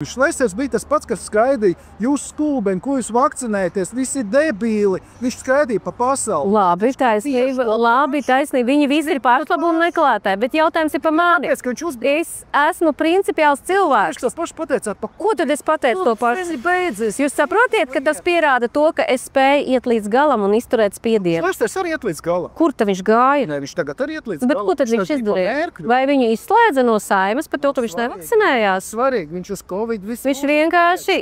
Šlesers bija tas pats, kas skaidīja, jūs stulbeni, ko jūs vakcinēties, visi debīli, viņš skaidīja pa pasauli. Labi, taisnība, viņi visi ir pārslabumu meklētāji, bet jautājums ir pa mani. Es esmu principiāls cilvēks. Viņš tas paši pateicāt, pa ko tad es pateicu to pašu? Jūs saprotiet, ka tas pierāda to, ka es spēju iet līdz galam un izturēt spiedienu. Šlesers arī iet līdz galam. Kur tad viņš gāja? Nē, viņš tagad arī iet līdz galam. Bet ko tad viņš izdarīja? Vai viņu izslēdza no Saeimas par to, ka viņš nevakcinējās? Svarīgi, viņš uz Covid Viņš vienkārši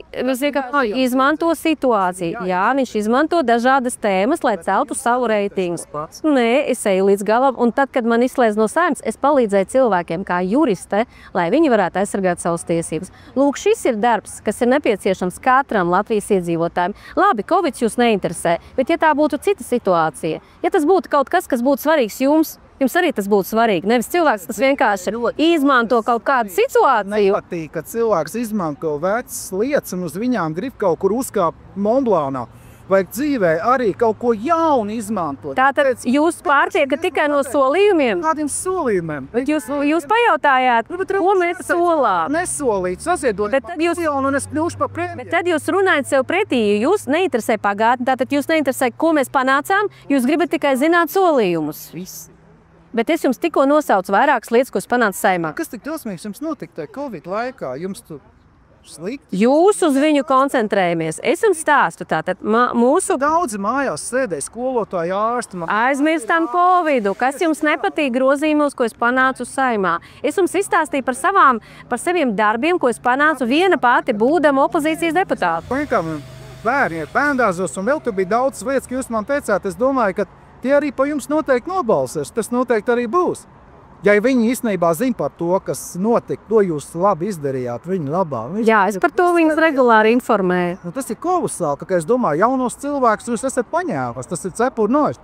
izmanto situāciju. Jā, viņš izmanto dažādas tēmas, lai celtu savu reitingu. Nē, es eju līdz galam, un tad, kad man izslēdz no Saeimas, es palīdzēju cilvēkiem kā juriste, lai viņi varētu aizsargāt savas tiesības. Lūk, šis ir darbs, kas ir nepieciešams katram Latvijas iedzīvotājiem. Labi, Covid jūs neinteresē, bet ja tā būtu cita situācija, ja tas būtu kaut kas, kas būtu svarīgs jums arī tas būtu svarīgi. Nevis cilvēks, kas vienkārši izmanto kaut kādu situāciju. Nepatīk, ka cilvēks izmanto vecas lietas un uz viņām grib kaut kur uzkāpt Monblānā. Vajag dzīvē arī kaut ko jaunu izmantot. Tātad jūs pārtiekat tikai no solījumiem? Kādiem solījumiem? Jūs pajautājāt, ko mēs solām? Nesolīt, saziedot jaunu un es kļūšu par premjeru. Bet tad jūs runājat sev pretī, jūs neinteresē pagātni, tātad jūs neinteresē, ko mēs panācām, jūs gribat tikai zināt solījumus. Viss. Bet es jums tikko nosaucu vairākas lietas, ko es panācu Saeimā. Kas tik dosmīgs jums notika tajā Covid laikā? Jums tu slikti? Jūs uz viņu koncentrējamies. Es jums stāstu tātad mūsu... Daudzi mājās sēdēja skolotāji, ārsti. Aizmirstam Covidu. Kas jums nepatīk grozījumos, ko es panācu Saeimā? Es jums izstāstīju par saviem darbiem, ko es panācu viena pati būdama opozīcijas deputāta. Bērndārzos un vēl tur bija daudz lietas, ka jūs man teicāt. Es domāju, ka tie arī pa jums noteikti nobalsēs. Tas noteikti arī būs. Ja viņi īstenībā zina par to, kas notika, to jūs labi izdarījāt viņa labā. Jā, es par to viņus regulāri informēju. Tas ir kolosāli, ka es domāju, jaunos cilvēkus jūs esat paņēmis. Tas ir cepuri nost.